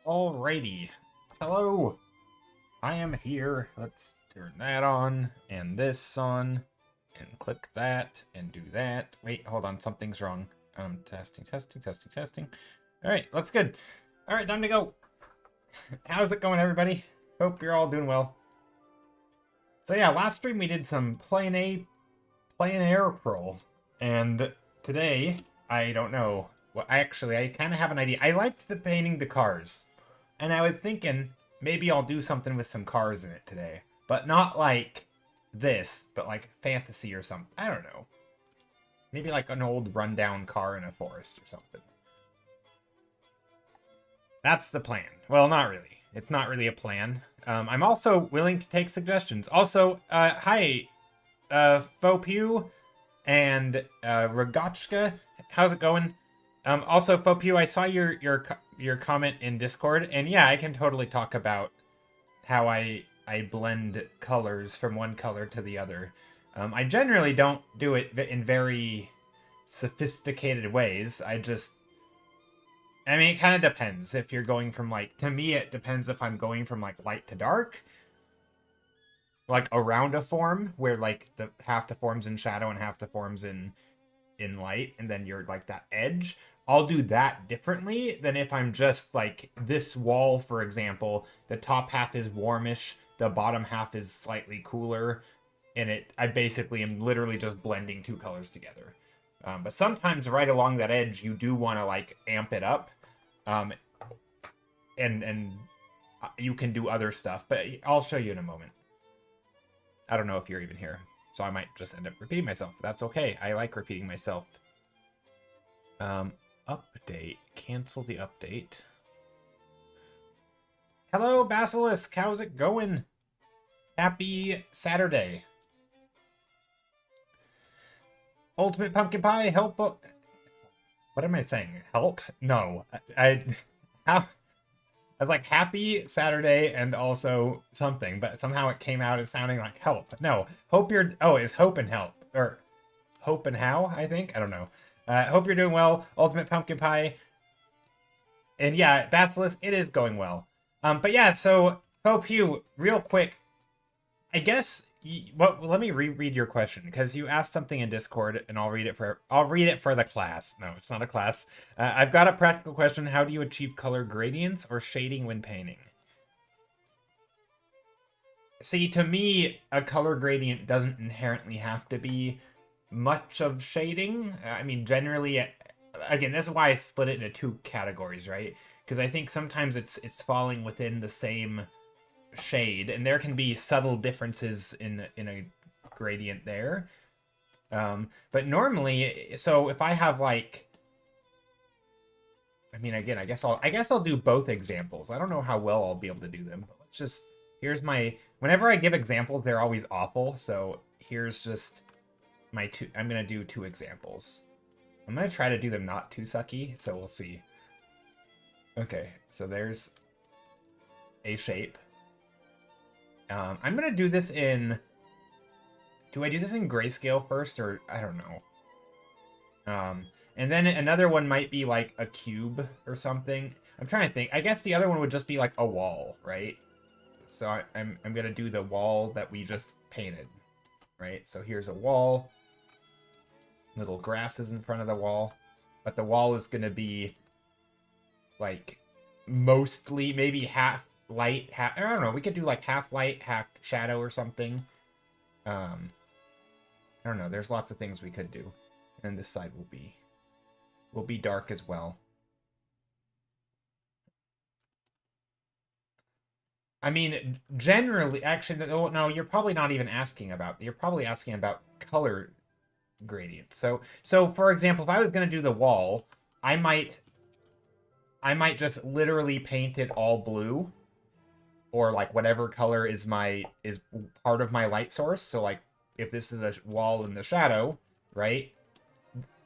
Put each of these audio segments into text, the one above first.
Alrighty. Hello. I am here. Let's turn that on and this on and click that and do that. Wait, hold on. Something's wrong. Testing. All right, looks good. All right, time to go. How's it going, everybody? Hope you're all doing well. So yeah, last stream we did some Plane Air Pro, and today I don't know. Well, actually, I kind of have an idea. I liked the painting the cars, and I was thinking maybe I'll do something with some cars in it today, but not like this, but like fantasy or something. I don't know. Maybe like an old rundown car in a forest or something. That's the plan. Well, not really. It's not really a plan. I'm also willing to take suggestions. Also, hi, Fopew and Rogotchka. How's it going? Also, Fopew, I saw your comment in Discord, and yeah, I can totally talk about how I blend colors from one color to the other. I generally don't do it in very sophisticated ways. I mean, it kind of depends if you're going from, like, to me, it depends if I'm going from, like, light to dark, like, around a form, where, like, half the form's in shadow and half the form's in light, and then you're, like, that edge. I'll do that differently than if I'm just, like, this wall, for example, the top half is warmish, the bottom half is slightly cooler, and I basically am literally just blending two colors together. But sometimes right along that edge, you do want to, like, amp it up. And you can do other stuff, but I'll show you in a moment. I don't know if you're even here, so I might just end up repeating myself. But that's okay. I like repeating myself. Update. Cancel the update. Hello, Basilisk. How's it going? Happy Saturday. Ultimate Pumpkin Pie, help. What am I saying? Help? No. I was like, happy Saturday and also something, but somehow it came out as sounding like help. No. Hope you're... Oh, it's hope and help. Or hope and how, I think? I don't know. Hope you're doing well. Ultimate Pumpkin Pie. And yeah, Basilisk, it is going well. But yeah, so, Hope you, real quick, I guess... Well, let me reread your question, because you asked something in Discord, and I'll read it for the class. No, it's not a class. I've got a practical question. How do you achieve color gradients or shading when painting? See, to me, a color gradient doesn't inherently have to be much of shading. I mean, generally, again, this is why I split it into two categories, right? Because I think sometimes it's falling within the same shade, and there can be subtle differences in a gradient there. But normally, so if I have, like, I mean, again, I guess I'll do both examples. I don't know how well I'll be able to do them, but let's just, here's my, whenever I give examples, they're always awful, so here's just my two, I'm gonna do two examples. I'm gonna try to do them not too sucky, so we'll see. Okay, so there's a shape. I'm gonna do this in... Do I do this in grayscale first, or... I don't know. And then another one might be, like, a cube or something. I'm trying to think. I guess the other one would just be, like, a wall, right? So I'm gonna do the wall that we just painted, right? So here's a wall. Little grasses in front of the wall. But the wall is gonna be, like, mostly, maybe half light, half, I don't know, we could do like half light, half shadow or something. I don't know, there's lots of things we could do. And this side will be dark as well. I mean, generally, actually, no, you're probably not even asking about, you're probably asking about color gradient. So for example, if I was going to do the wall, I might just literally paint it all blue, or like whatever color is part of my light source. So like if this is a wall in the shadow, right?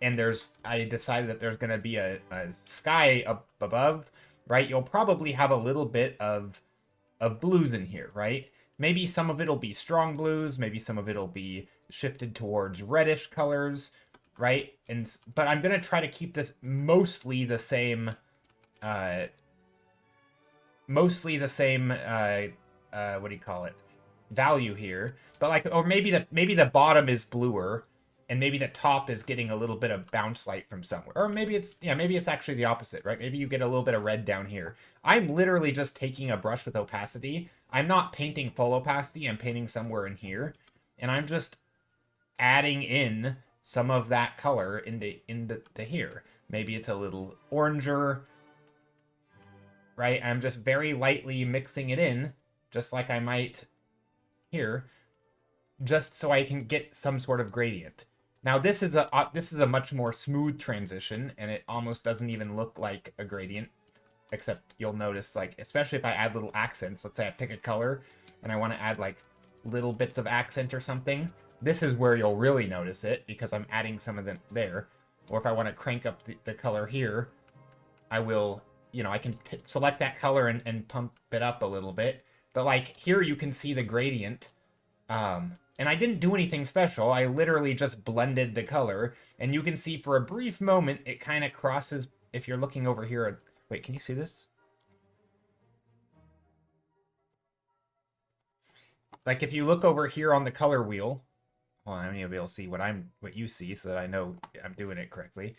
And I decided that there's going to be a sky up above, right? You'll probably have a little bit of blues in here, right? Maybe some of it'll be strong blues, maybe some of it'll be shifted towards reddish colors, right? But I'm going to try to keep this mostly the same mostly the same, what do you call it, value here, but like, or maybe the bottom is bluer, and maybe the top is getting a little bit of bounce light from somewhere, or maybe it's, yeah, maybe it's actually the opposite, right? Maybe you get a little bit of red down here. I'm literally just taking a brush with opacity. I'm not painting full opacity. I'm painting somewhere in here, and I'm just adding in some of that color into here. Maybe it's a little oranger, right? I'm just very lightly mixing it in, just like I might here, just so I can get some sort of gradient. Now this is a much more smooth transition, and it almost doesn't even look like a gradient, except you'll notice, like, especially if I add little accents. Let's say I pick a color and I want to add like little bits of accent or something. This is where you'll really notice it, because I'm adding some of them there. Or if I want to crank up the color here, I will, you know, I can select that color and pump it up a little bit. But like here you can see the gradient. And I didn't do anything special. I literally just blended the color. And you can see for a brief moment, it kind of crosses. If you're looking over here. Wait, can you see this? Like if you look over here on the color wheel, well, I'm gonna be able to see what you see, so that I know I'm doing it correctly.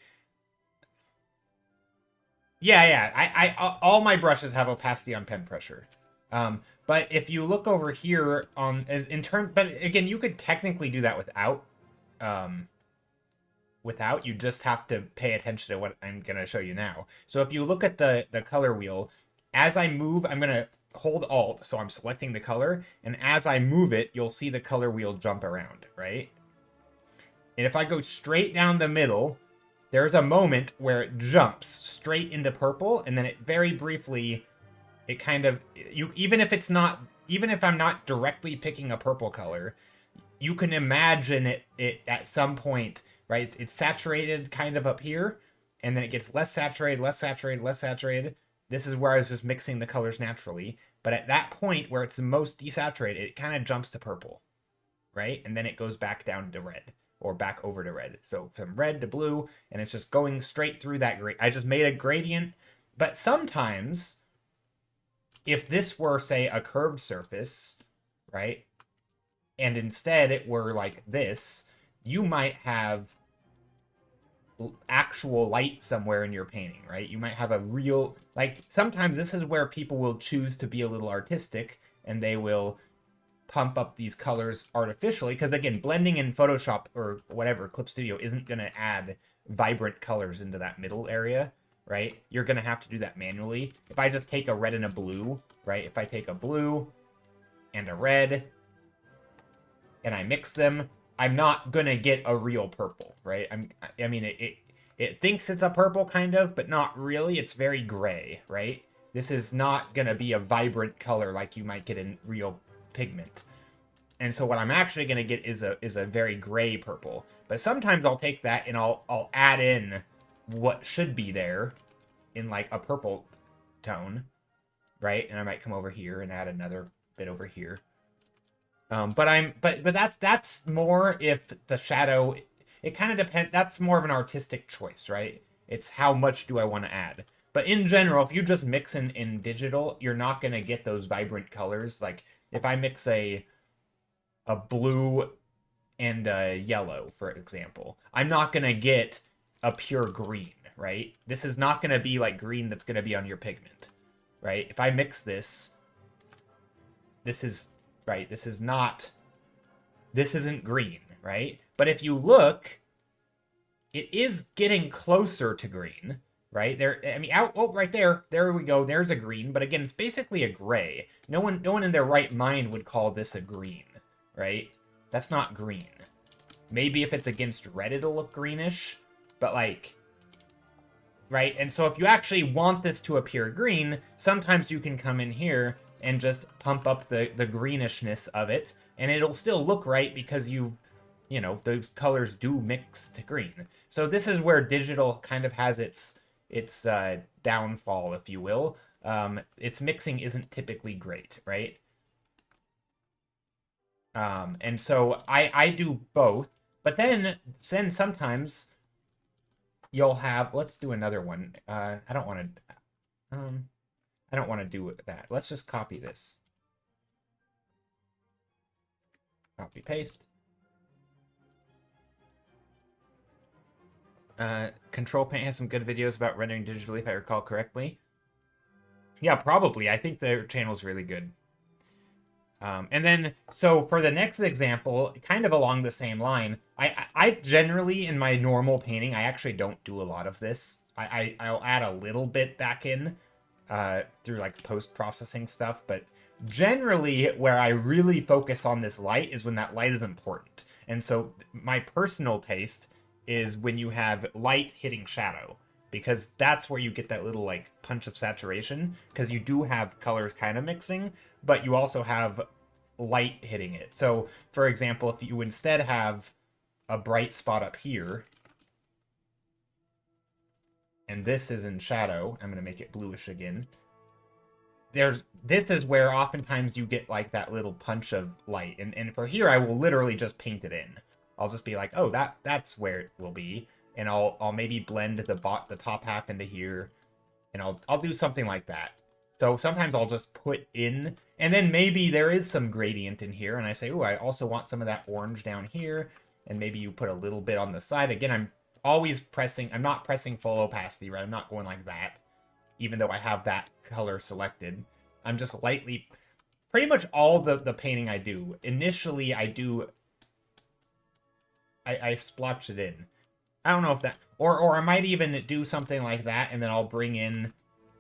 Yeah. All my brushes have opacity on pen pressure. But if you look over here on but again, you could technically do that without. You just have to pay attention to what I'm gonna show you now. So if you look at the color wheel, as I move, I'm gonna hold Alt, so I'm selecting the color, and as I move it, you'll see the color wheel jump around, right? And if I go straight down the middle, there's a moment where it jumps straight into purple, and then it very briefly, it kind of, even if I'm not directly picking a purple color, you can imagine it at some point, right? It's saturated kind of up here, and then it gets less saturated, less saturated, less saturated. This is where I was just mixing the colors naturally. But at that point where it's the most desaturated, it kind of jumps to purple, right? And then it goes back down to red, or back over to red. So from red to blue, and it's just going straight through that I just made a gradient. But sometimes, if this were, say, a curved surface, right, and instead it were like this, you might have actual light somewhere in your painting, right? You might have a real, like, sometimes this is where people will choose to be a little artistic, and they will pump up these colors artificially, because again, blending in Photoshop or whatever, Clip Studio, isn't going to add vibrant colors into that middle area, right? You're going to have to do that manually. If I just take a red and a blue, right? If I take a blue and a red and I mix them, I'm not going to get a real purple, right? I mean, it thinks it's a purple kind of, but not really. It's very gray, right? This is not going to be a vibrant color like you might get in real pigment. And so what I'm actually going to get is a very gray purple. But sometimes I'll take that and I'll add in what should be there in like a purple tone, right? And I might come over here and add another bit over here. But that's more if the shadow, it kind of depends. That's more of an artistic choice, right? It's how much do I want to add. But in general, if you just mix in digital, you're not going to get those vibrant colors. Like if I mix a blue and a yellow, for example, I'm not going to get a pure green, right? This is not going to be like green that's going to be on your pigment, right? If I mix this is, right, this isn't green, right? But if you look, it is getting closer to green, right? There, I mean, right there we go. There's a green, but again, it's basically a gray. No one in their right mind would call this a green, right? That's not green. Maybe if it's against red, it'll look greenish, but like, right? And so if you actually want this to appear green, sometimes you can come in here and just pump up the greenishness of it, and it'll still look right because you know, those colors do mix to green. So this is where digital kind of has its downfall, if you will. Its mixing isn't typically great, right? And so I do both, but then sometimes you'll have, let's do another one. I don't want to, I don't want to do that. Let's just copy this. Copy, paste. Control Paint has some good videos about rendering digitally, if I recall correctly. Yeah, probably. I think their channel's really good. And then, so for the next example, kind of along the same line, I generally, in my normal painting, I actually don't do a lot of this. I'll add a little bit back in through like post-processing stuff, but generally where I really focus on this light is when that light is important. And so my personal taste is when you have light hitting shadow, because that's where you get that little like punch of saturation, because you do have colors kind of mixing, but you also have light hitting it. So for example, if you instead have a bright spot up here, and this is in shadow, I'm going to make it bluish again. This is where oftentimes you get like that little punch of light. And for here, I will literally just paint it in. I'll just be like, oh, that's where it will be. And I'll maybe blend the top half into here. And I'll do something like that. So sometimes I'll just put in, and then maybe there is some gradient in here. And I say, oh, I also want some of that orange down here. And maybe you put a little bit on the side. Again, I'm not pressing full opacity, right? I'm not going like that, even though I have that color selected. I'm just lightly, pretty much all the painting I do, initially I splotch it in. I don't know if that, or I might even do something like that, and then I'll bring in,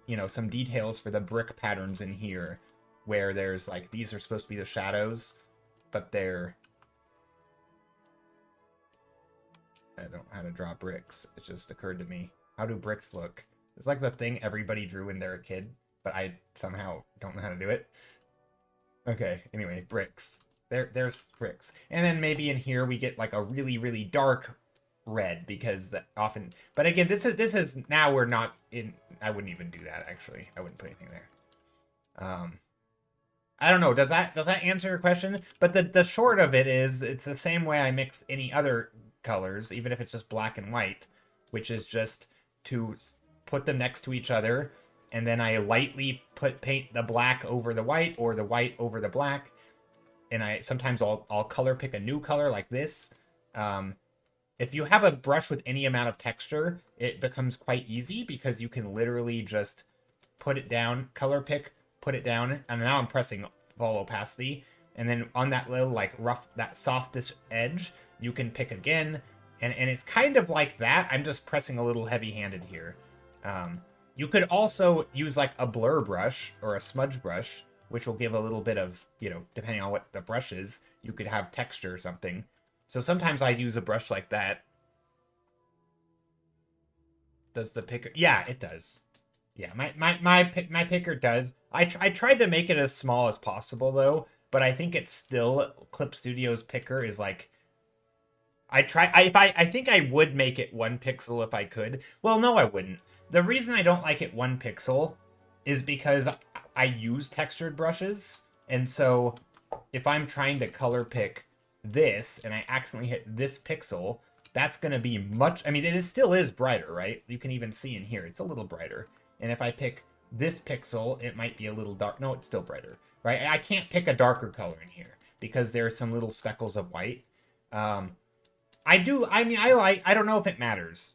you know, some details for the brick patterns in here, where there's like, these are supposed to be the shadows, but they're, I don't know how to draw bricks. It just occurred to me. How do bricks look? It's like the thing everybody drew when they're a kid, but I somehow don't know how to do it. Okay, anyway, bricks. There's bricks. And then maybe in here we get like a really, really dark red, because that often, but again, this is now we're not in, I wouldn't even do that actually. I wouldn't put anything there. I don't know, does that answer your question? But the short of it is, it's the same way I mix any other colors, even if it's just black and white, which is just to put them next to each other, and then I lightly paint the black over the white, or the white over the black, and sometimes I'll color pick a new color like this. If you have a brush with any amount of texture, it becomes quite easy, because you can literally just put it down, color pick, put it down, and now I'm pressing full opacity, and then on that little like rough, that softest edge, you can pick again, and it's kind of like that. I'm just pressing a little heavy-handed here. You could also use like a blur brush or a smudge brush, which will give a little bit of, you know, depending on what the brush is, you could have texture or something. So sometimes I use a brush like that. Does the picker? Yeah, it does. Yeah, my picker does. I tried to make it as small as possible though, but I think it's still, Clip Studio's picker is like, I think I would make it 1 pixel if I could. Well, no, I wouldn't. The reason I don't like it 1 pixel is because I use textured brushes, and so if I'm trying to color pick this and I accidentally hit this pixel, that's going to be much, I mean, it still is brighter, right? You can even see in here, it's a little brighter. And if I pick this pixel, it might be a little dark. No, it's still brighter, right? I can't pick a darker color in here because there's some little speckles of white. I don't know if it matters.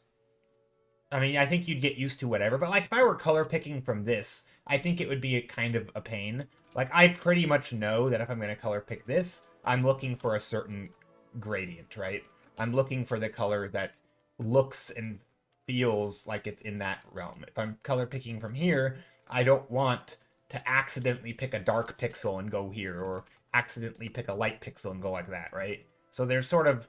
I mean, I think you'd get used to whatever, but like if I were color picking from this, I think it would be kind of a pain. Like I pretty much know that if I'm going to color pick this, I'm looking for a certain gradient, right? I'm looking for the color that looks and feels like it's in that realm. If I'm color picking from here, I don't want to accidentally pick a dark pixel and go here, or accidentally pick a light pixel and go like that, right? So there's sort of,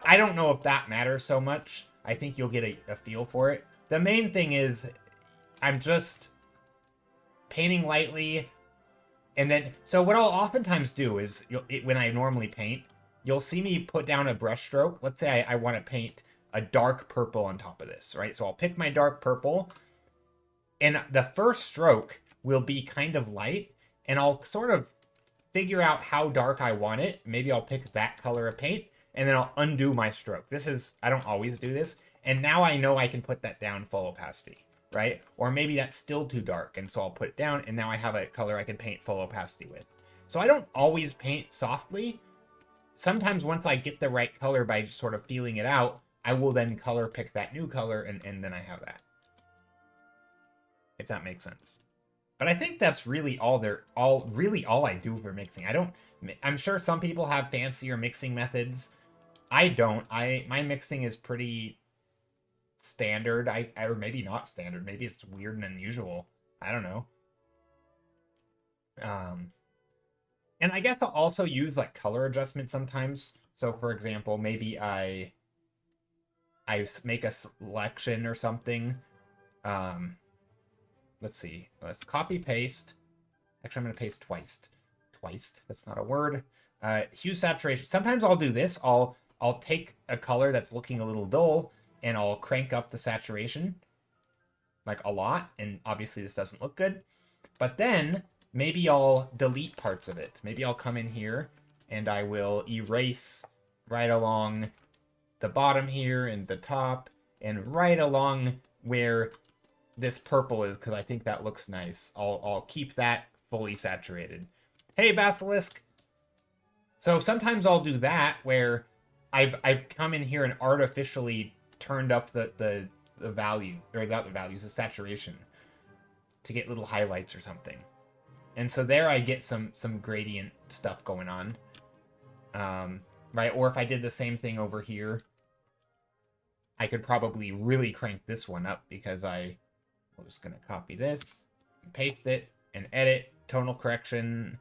I don't know if that matters so much. I think you'll get a feel for it. The main thing is I'm just painting lightly, and then, so what I'll oftentimes do is, when I normally paint, you'll see me put down a brush stroke. Let's say I want to paint a dark purple on top of this, right? So I'll pick my dark purple, and the first stroke will be kind of light, and I'll sort of figure out how dark I want it. Maybe I'll pick that color of paint, and then I'll undo my stroke. I don't always do this, and now I know I can put that down full opacity, right? Or maybe that's still too dark, and so I'll put it down, and now I have a color I can paint full opacity with. So I don't always paint softly. Sometimes once I get the right color by just sort of feeling it out, I will then color pick that new color, and then I have that. If that makes sense. But I think that's really all I do for mixing. I'm sure some people have fancier mixing methods. I don't. My mixing is pretty standard. Or maybe not standard. Maybe it's weird and unusual. I don't know. And I guess I'll also use like color adjustment sometimes. So for example, maybe I make a selection or something. Let's see. Let's copy paste. Actually, I'm going to paste twice. Twice. That's not a word. Hue saturation. Sometimes I'll do this. I'll take a color that's looking a little dull and I'll crank up the saturation like a lot. And obviously this doesn't look good. But then maybe I'll delete parts of it. Maybe I'll come in here and I will erase right along the bottom here and the top and right along where this purple is, because I think that looks nice. I'll keep that fully saturated. Hey, Basilisk. So sometimes I'll do that where I've come in here and artificially turned up the value, or not the values, the saturation, to get little highlights or something. And so there I get some gradient stuff going on. Right? Or if I did the same thing over here, I could probably really crank this one up because I'm just going to copy this, and paste it, and edit, tonal correction,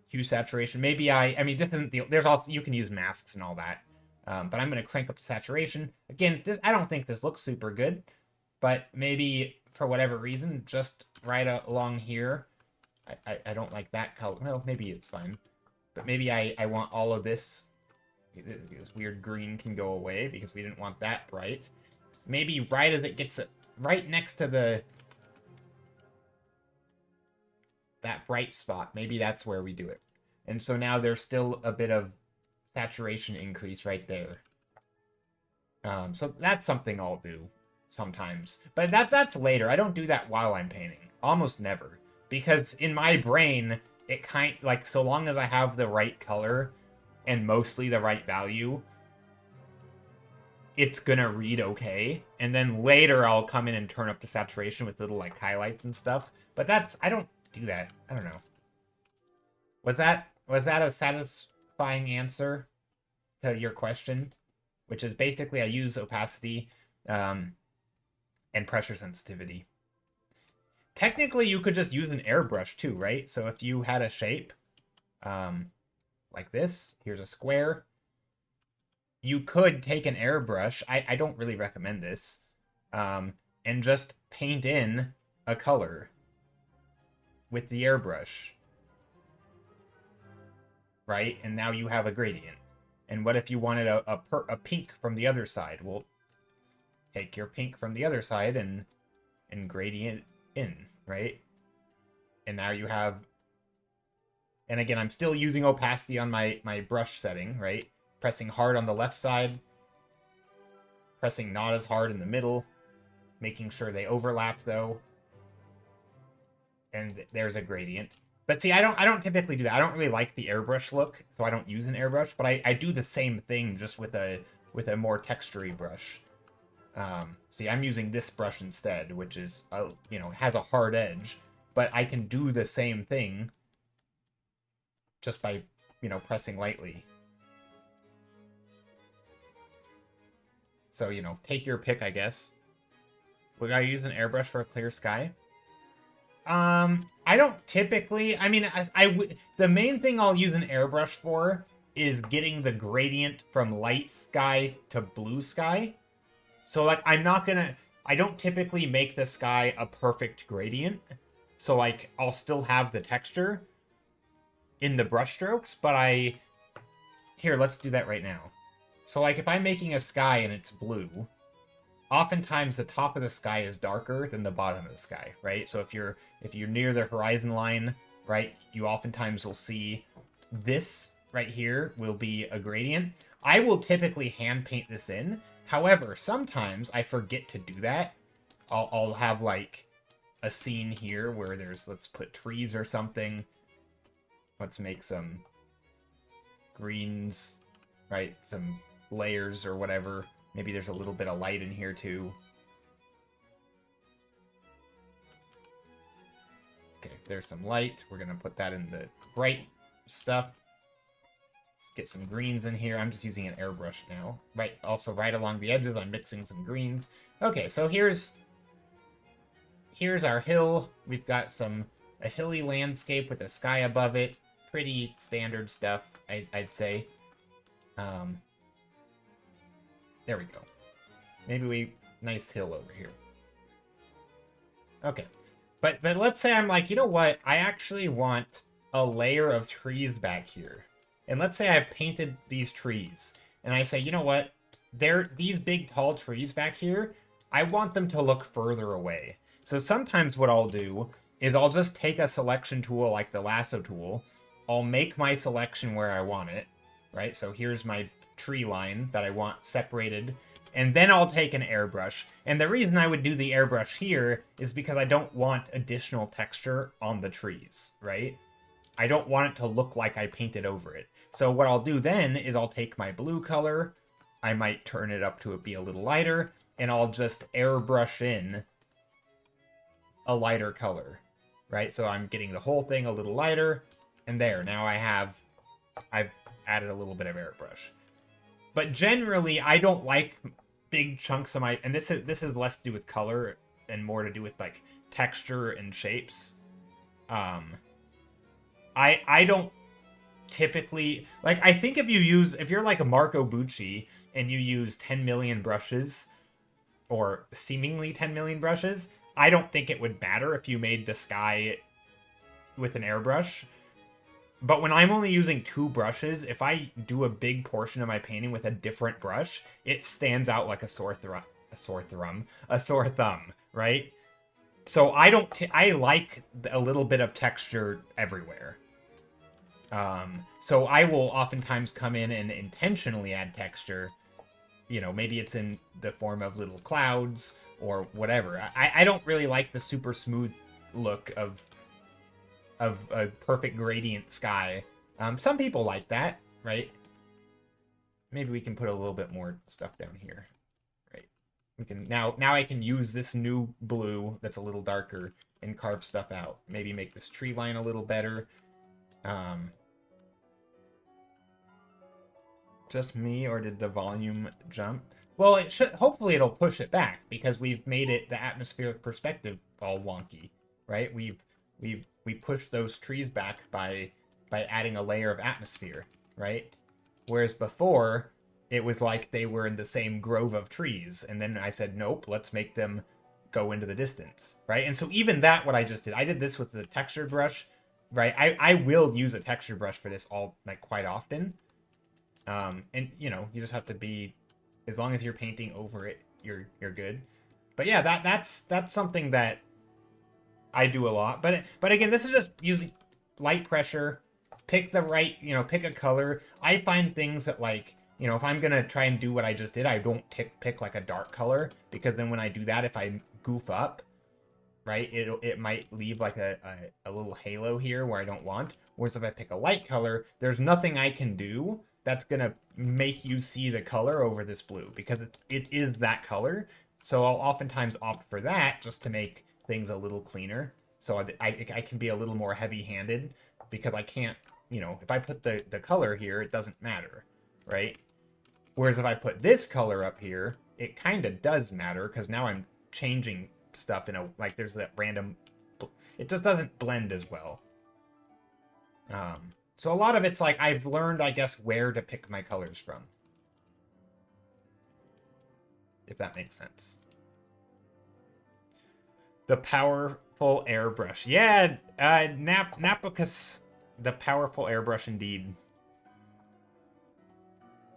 hue saturation. Maybe I mean, this isn't the, there's also, you can use masks and all that. But I'm going to crank up the saturation. Again, I don't think this looks super good, but maybe for whatever reason, just right along here, I don't like that color. Well, maybe it's fine. But maybe I want all of this. This weird green can go away because we didn't want that bright. Maybe right as it gets right next to that bright spot, maybe that's where we do it. And so now there's still a bit of saturation increase right there. So that's something I'll do sometimes. But that's later. I don't do that while I'm painting. Almost never. Because in my brain, it like, so long as I have the right color and mostly the right value, it's gonna read okay. And then later I'll come in and turn up the saturation with little like highlights and stuff. But I don't do that. I don't know. Was that a satisfying answer to your question? Which is basically I use opacity and pressure sensitivity. Technically, you could just use an airbrush too, right? So if you had a shape like this, here's a square, you could take an airbrush, I don't really recommend this, and just paint in a color with the airbrush, right? And now you have a gradient. And what if you wanted a pink from the other side? Well, take your pink from the other side and gradient in, right? And now you have, and again, I'm still using opacity on my brush setting, right? Pressing hard on the left side, pressing not as hard in the middle, making sure they overlap though. And there's a gradient. But see, I don't typically do that. I don't really like the airbrush look, so I don't use an airbrush, but I do the same thing just with a more textury brush. See, I'm using this brush instead, which is, has a hard edge, but I can do the same thing just by, pressing lightly. So, take your pick, I guess. Would I use an airbrush for a clear sky? I don't typically, the main thing I'll use an airbrush for is getting the gradient from light sky to blue sky. So, like, I don't typically make the sky a perfect gradient. So, like, I'll still have the texture in the brush strokes, but here, let's do that right now. So, like, if I'm making a sky and it's blue, oftentimes the top of the sky is darker than the bottom of the sky, right? So if you're near the horizon line, right, you oftentimes will see this right here will be a gradient. I will typically hand paint this in. However, sometimes I forget to do that. I'll have like a scene here where there's, let's put trees or something. Let's make some greens, right? Some layers or whatever. Maybe there's a little bit of light in here too. Okay, there's some light. We're gonna put that in the bright stuff. Let's get some greens in here. I'm just using an airbrush now. Right, also right along the edges, I'm mixing some greens. Okay, so here's our hill. We've got a hilly landscape with the sky above it. Pretty standard stuff, I'd say. There we go. Maybe nice hill over here. Okay. But let's say I'm like, you know what? I actually want a layer of trees back here. And let's say I've painted these trees. And I say, you know what? These big tall trees back here, I want them to look further away. So sometimes what I'll do is I'll just take a selection tool like the lasso tool. I'll make my selection where I want it, right? So here's my tree line that I want separated. And then I'll take an airbrush. And the reason I would do the airbrush here is because I don't want additional texture on the trees, right? I don't want it to look like I painted over it. So what I'll do then is I'll take my blue color, I might turn it up to be a little lighter, and I'll just airbrush in a lighter color, right? So I'm getting the whole thing a little lighter, and there, now I've added a little bit of airbrush. But generally, I don't like big chunks of my... And this is less to do with color and more to do with, like, texture and shapes. I don't typically... Like, I think if you're like a Marco Bucci and you use 10 million brushes, or seemingly 10 million brushes, I don't think it would matter if you made the sky with an airbrush. But when I'm only using 2 brushes, if I do a big portion of my painting with a different brush, it stands out like a sore thumb, right? So I like a little bit of texture everywhere. So I will oftentimes come in and intentionally add texture. You know, maybe it's in the form of little clouds or whatever. I don't really like the super smooth look of a perfect gradient sky. Some people like that, right? Maybe we can put a little bit more stuff down here, right? We can now I can use this new blue that's a little darker and carve stuff out. Maybe make this tree line a little better. Just me, or did the volume jump? Well, it should. Hopefully, it'll push it back because we've made it the atmospheric perspective all wonky, right? We pushed those trees back by adding a layer of atmosphere, right? Whereas before, it was like they were in the same grove of trees, and then I said, nope, let's make them go into the distance, right? And so even that, what I just did, I did this with the texture brush, right? I will use a texture brush for this quite often. And you know, you just have to be, as long as you're painting over it, you're good. But yeah, that's something that I do a lot. But again, this is just using light pressure, pick the right, pick a color. I find things that, like, if I'm gonna try and do what I just did, I don't pick like a dark color, because then when I do that, if I goof up, right, it might leave like a little halo here where I don't want. Whereas if I pick a light color, there's nothing I can do that's gonna make you see the color over this blue, because it is that color. So I'll oftentimes opt for that just to make things a little cleaner. So I can be a little more heavy-handed, because I can't, if I put the color here, it doesn't matter, right? Whereas if I put this color up here, it kind of does matter, because now I'm changing stuff in like there's that random, it just doesn't blend as well. So a lot of it's like I've learned, I guess, where to pick my colors from, if that makes sense. The powerful airbrush. Yeah, Napocus, the powerful airbrush indeed.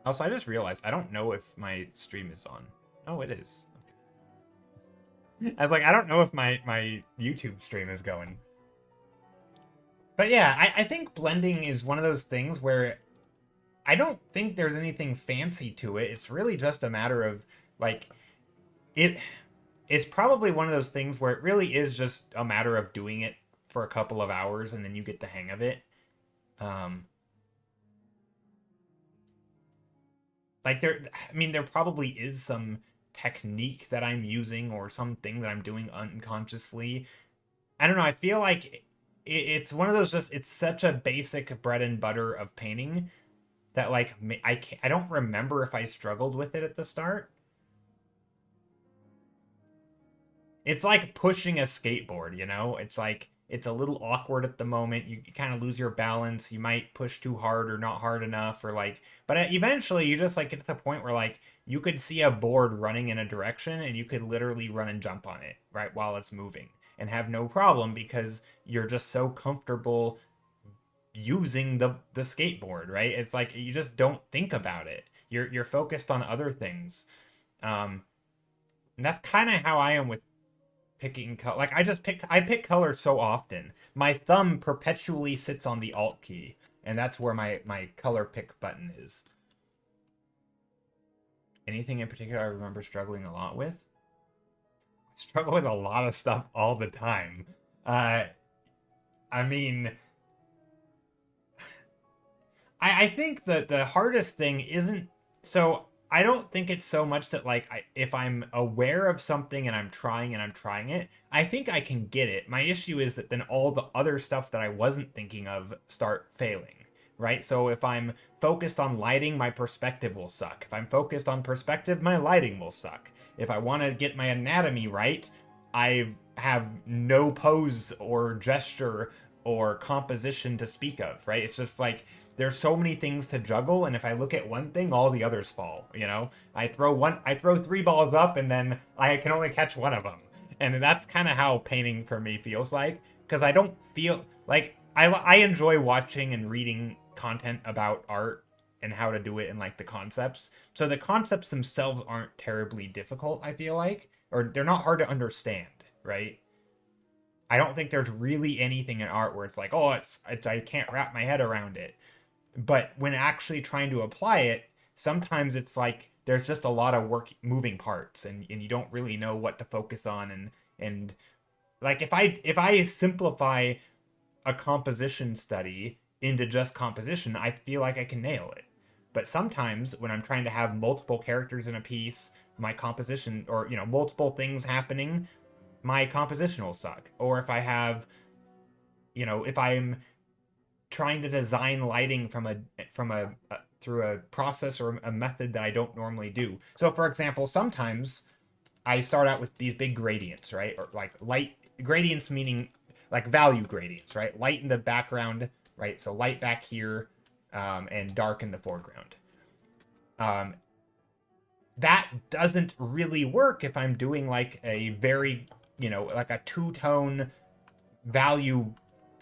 Also, I just realized I don't know if my stream is on. Oh, it is. Okay. I was like, I don't know if my YouTube stream is going. But yeah, I think blending is one of those things where I don't think there's anything fancy to it. It's really just a matter of, like, it it's probably one of those things where it really is just a matter of doing it for a couple of hours and then you get the hang of it. Um, like there probably is some technique that I'm using or something that I'm doing unconsciously. I don't know. I feel like it's one of those just it's such a basic bread and butter of painting that like I don't remember if I struggled with it at the start. It's like pushing a skateboard, you know? It's like it's a little awkward at the moment. You kind of lose your balance. You might push too hard or not hard enough or like but eventually you just like get to the point where like you could see a board running in a direction and you could literally run and jump on it right while it's moving and have no problem because you're just so comfortable using the skateboard, right? It's like you just don't think about it. You're focused on other things. Um and that's kind of how I am with picking color. Like I pick colors so often. My thumb perpetually sits on the Alt key, and that's where my color pick button is. Anything in particular I remember struggling a lot with? I struggle with a lot of stuff all the time. Uh, I mean, I think that the hardest thing isn't so I don't think it's so much that like if I'm aware of something and I'm trying it, I think I can get it. My issue is that then all the other stuff that I wasn't thinking of start failing, right? So if I'm focused on lighting, my perspective will suck. If I'm focused on perspective, my lighting will suck. If I want to get my anatomy right, I have no pose or gesture or composition to speak of, right? It's just like there's so many things to juggle, and if I look at one thing, all the others fall, you know? I throw three balls up and then I can only catch one of them. And that's kind of how painting for me feels like, because I don't feel like I enjoy watching and reading content about art and how to do it and like the concepts. So the concepts themselves aren't terribly difficult, I feel like, or they're not hard to understand, right? I don't think there's really anything in art where it's like, oh, it's I can't wrap my head around it. But when actually trying to apply it, sometimes it's like there's just a lot of work moving parts and you don't really know what to focus on and like if I simplify a composition study into just composition, I feel like I can nail it. But sometimes when I'm trying to have multiple characters in a piece, my composition or multiple things happening, my composition will suck. Or if I have if I'm trying to design lighting from a through a process or a method that I don't normally do. So for example, sometimes I start out with these big gradients, right? Or like light gradients meaning like value gradients, right? Light in the background, right? So light back here, and dark in the foreground. Um, that doesn't really work if I'm doing like a very, like a two-tone value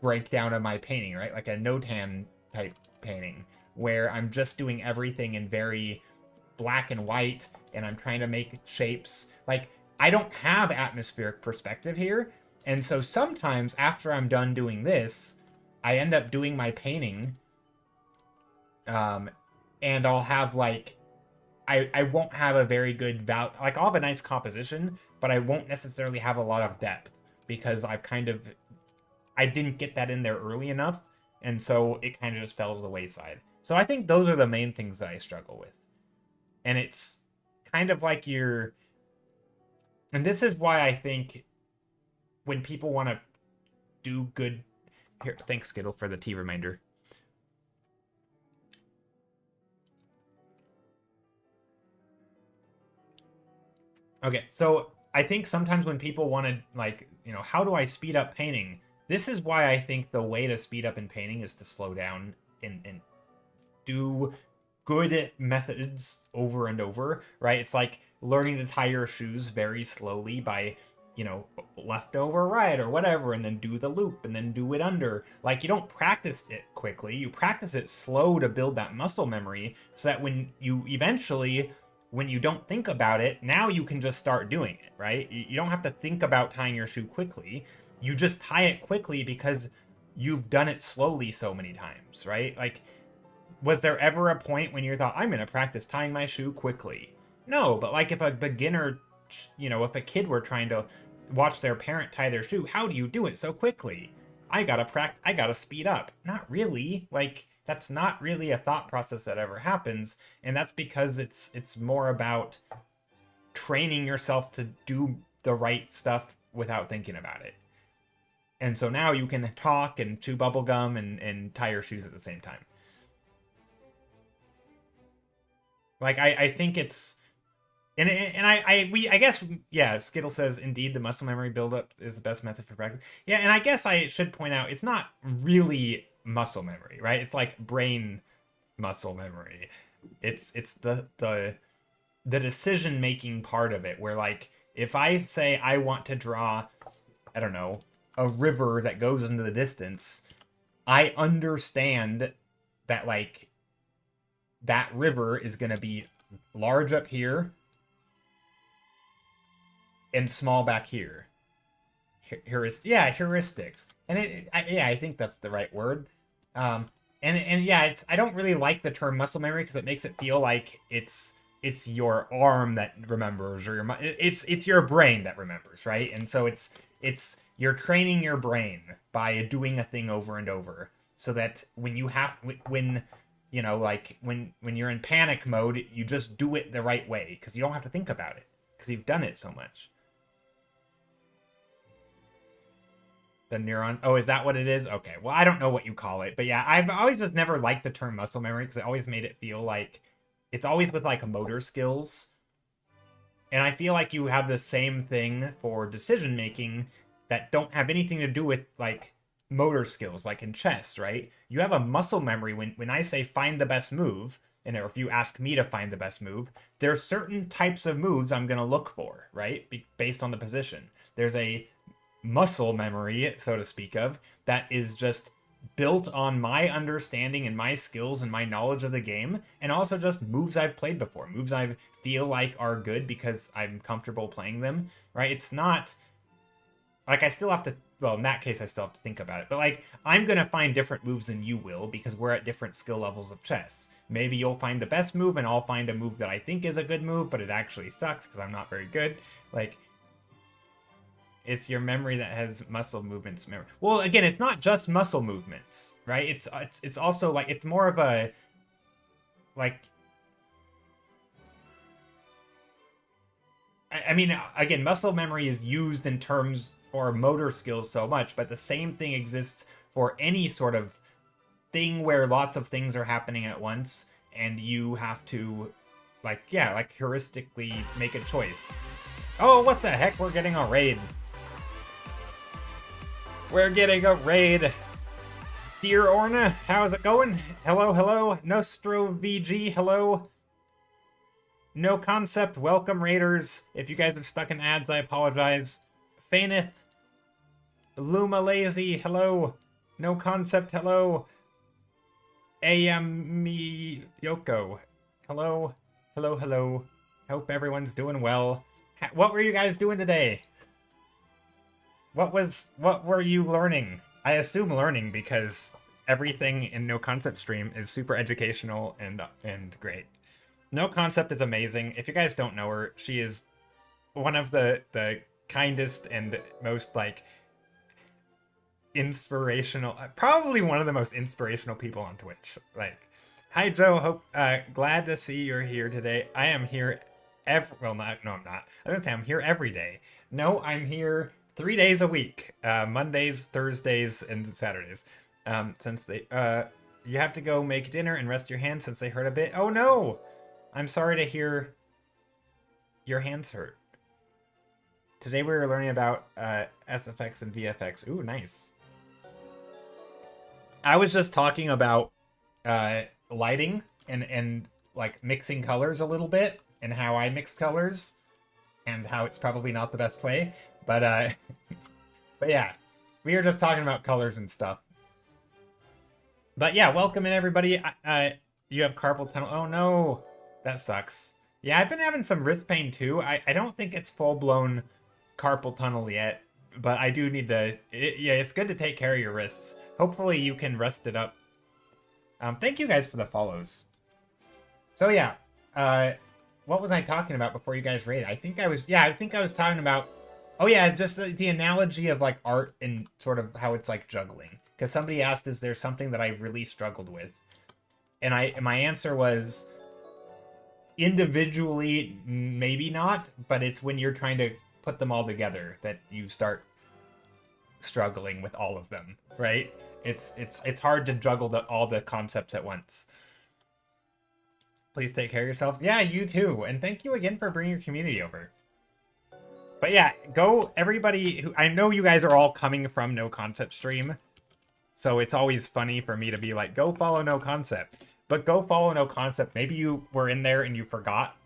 breakdown of my painting, right? Like a Notan type painting where I'm just doing everything in very black and white and I'm trying to make shapes. Like I don't have atmospheric perspective here. And so sometimes after I'm done doing this, I end up doing my painting and I'll have like I won't have a very good like I'll have a nice composition, but I won't necessarily have a lot of depth because I didn't get that in there early enough, and so it kind of just fell to the wayside. So I think those are the main things that I struggle with. And it's kind of like and this is why I think when people want to do good here, thanks Skittle for the tea reminder. Okay, so I think sometimes when people want to like, how do I speed up painting? This is why I think the way to speed up in painting is to slow down and do good methods over and over, right? It's like learning to tie your shoes very slowly by, left over right or whatever, and then do the loop and then do it under. Like you don't practice it quickly, you practice it slow to build that muscle memory so that when you eventually when you don't think about it, now you can just start doing it, right? You don't have to think about tying your shoe quickly. You just tie it quickly because you've done it slowly so many times, right? Like, was there ever a point when you thought, I'm going to practice tying my shoe quickly? No, but like if a beginner if a kid were trying to watch their parent tie their shoe, how do you do it so quickly? I gotta speed up. Not really. Like, that's not really a thought process that ever happens, and that's because it's more about training yourself to do the right stuff without thinking about it. And so now you can talk and chew bubble gum and tie your shoes at the same time. Like, I think it's, I guess, yeah, Skittle says, indeed, the muscle memory buildup is the best method for practice. Yeah, and I guess I should point out, it's not really muscle memory, right? It's like brain muscle memory. It's the decision-making part of it, where, like, if I say I want to draw, I don't know, a river that goes into the distance, I understand that, like, that river is going to be large up here and small back here. Heuristics. And I think that's the right word. And yeah, I don't really like the term muscle memory because it makes it feel like it's your arm that remembers, or it's your brain that remembers, right? And so it's you're training your brain by doing a thing over and over, so that when you're in panic mode, you just do it the right way because you don't have to think about it because you've done it so much. The neuron. Oh, is that what it is? Okay. Well, I don't know what you call it, but yeah, I've always just never liked the term muscle memory because it always made it feel like it's always with like motor skills. And I feel like you have the same thing for decision making that don't have anything to do with like motor skills, like in chess, right? You have a muscle memory when I say find the best move, and if you ask me to find the best move, there are certain types of moves I'm going to look for, right? Based on the position. There's a muscle memory, so to speak, of that is just built on my understanding and my skills and my knowledge of the game, and also just moves I've played before, moves I feel like are good because I'm comfortable playing them, right? It's not like I still have to, well, in that case I still have to think about it, but like I'm gonna find different moves than you will because we're at different skill levels of chess. Maybe you'll find the best move and I'll find a move that I think is a good move, but it actually sucks because I'm not very good. Like, it's your memory that has muscle movements memory. Well, again, it's not just muscle movements, right? It's also like, it's more of a, like, I mean, again, muscle memory is used in terms for motor skills so much, but the same thing exists for any sort of thing where lots of things are happening at once and you have to, like, yeah, like heuristically make a choice. Oh, what the heck? We're getting a raid. We're getting a raid. Dear Orna, how's it going? Hello, hello. Nostro VG, hello. No Concept, welcome Raiders. If you guys are stuck in ads, I apologize. Faineth, Luma Lazy, hello. No Concept, hello. Ayami Yoko, hello. Hello, hello. Hope everyone's doing well. What were you guys doing today? What were you learning? I assume learning because everything in No Concept stream is super educational and great. No Concept is amazing. If you guys don't know her, she is one of the kindest and most like inspirational, probably one of the most inspirational people on Twitch. Like, hi Joe, hope glad to see you're here today. I am here no, I'm not. I was gonna say I'm here every day. No, I'm here 3 days a week, Mondays, Thursdays, and Saturdays. Since they you have to go make dinner and rest your hands since they hurt a bit. Oh no, I'm sorry to hear your hands hurt. Today we were learning about SFX and VFX. Ooh, nice. I was just talking about lighting and like mixing colors a little bit, and how I mix colors, and how it's probably not the best way. But but yeah, we were just talking about colors and stuff. But yeah, welcome in everybody. You have carpal tunnel. Oh no, that sucks. Yeah, I've been having some wrist pain too. I don't think it's full-blown carpal tunnel yet, but I do need to. Yeah, it's good to take care of your wrists. Hopefully you can rest it up. Thank you guys for the follows. So yeah, what was I talking about before you guys raided? I think I was talking about, oh yeah, just the analogy of like art and sort of how it's like juggling. Because somebody asked, is there something that I really struggled with? And my answer was, individually, maybe not, but it's when you're trying to put them all together that you start struggling with all of them, right? It's hard to juggle all the concepts at once. Please take care of yourselves. Yeah, you too. And thank you again for bringing your community over. But yeah, go everybody who I know you guys are all coming from No Concept stream. So it's always funny for me to be like, go follow No Concept. But go follow No Concept. Maybe you were in there and you forgot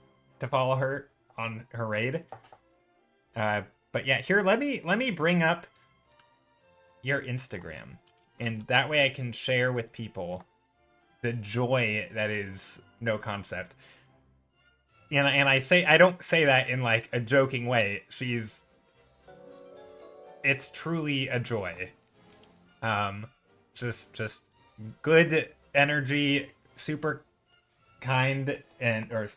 to follow her on her raid. But yeah, here let me bring up your Instagram. And that way I can share with people the joy that is No Concept. And I don't say that in like a joking way. It's truly a joy. Just good energy, super kind, or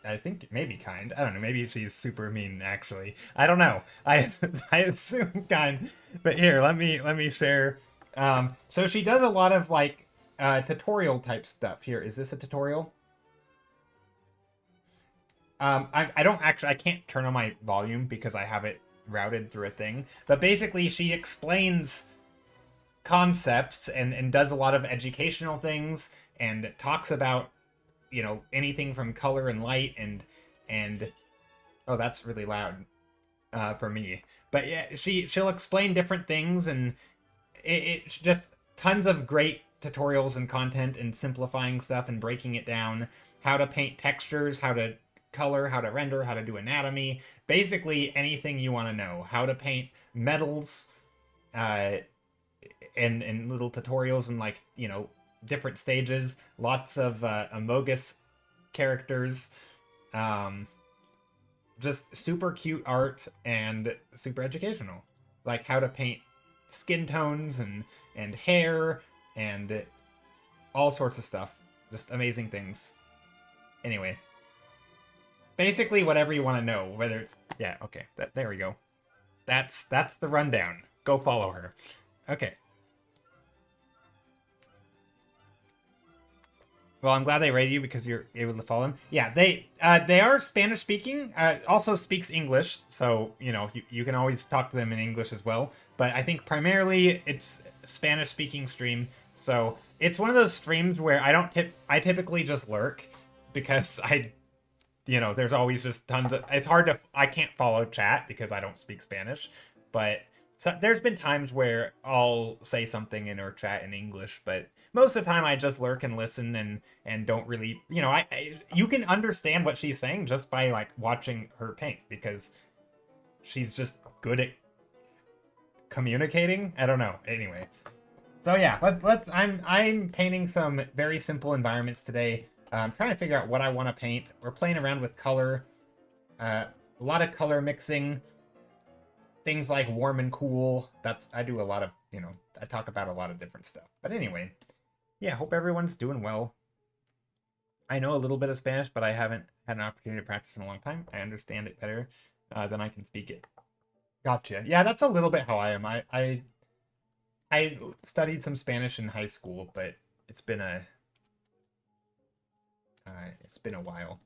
I think maybe kind. I don't know. Maybe she's super mean. Actually, I don't know. I assume kind. But here, let me share. So she does a lot of like tutorial type stuff. Here, is this a tutorial? I don't actually. I can't turn on my volume because I have it routed through a thing. But basically, she explains concepts and does a lot of educational things and talks about, you know, anything from color and light and oh, that's really loud for me. But yeah, she'll explain different things, and it's just tons of great tutorials and content and simplifying stuff and breaking it down, how to paint textures, how to color, how to render, how to do anatomy, basically anything you want to know, how to paint metals, and little tutorials and, like, you know, different stages, lots of Amogus characters, just super cute art and super educational, like how to paint skin tones and hair and all sorts of stuff, just amazing things. Anyway, basically whatever you want to know, whether it's, yeah, okay, there we go. That's the rundown. Go follow her. Okay. Well, I'm glad they rated you because you're able to follow them. Yeah, they are Spanish speaking. Also speaks English, so you know you can always talk to them in English as well. But I think primarily it's Spanish speaking stream. So it's one of those streams where I typically just lurk because you know, there's always just tons of. It's hard to. I can't follow chat because I don't speak Spanish, but so there's been times where I'll say something in her chat in English, but most of the time I just lurk and listen and don't really, you know, you can understand what she's saying just by like watching her paint because she's just good at communicating. I don't know. Anyway, so yeah, let's. I'm painting some very simple environments today. I'm trying to figure out what I want to paint. We're playing around with color, a lot of color mixing. Things like warm and cool. I do a lot of, you know, I talk about a lot of different stuff. But anyway, yeah, hope everyone's doing well. I know a little bit of Spanish, but I haven't had an opportunity to practice in a long time. I understand it better than I can speak it. Gotcha. Yeah, that's a little bit how I am. I studied some Spanish in high school, but it's been a while.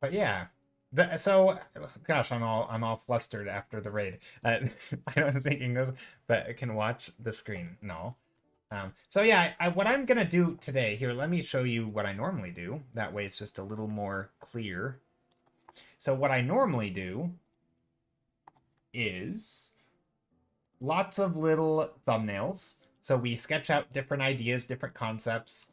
But yeah, so gosh, I'm all flustered after the raid. I was thinking of, but I can watch the screen. No. So yeah, what I'm gonna do today here. Let me show you what I normally do. That way, it's just a little more clear. So what I normally do is lots of little thumbnails. So we sketch out different ideas, different concepts.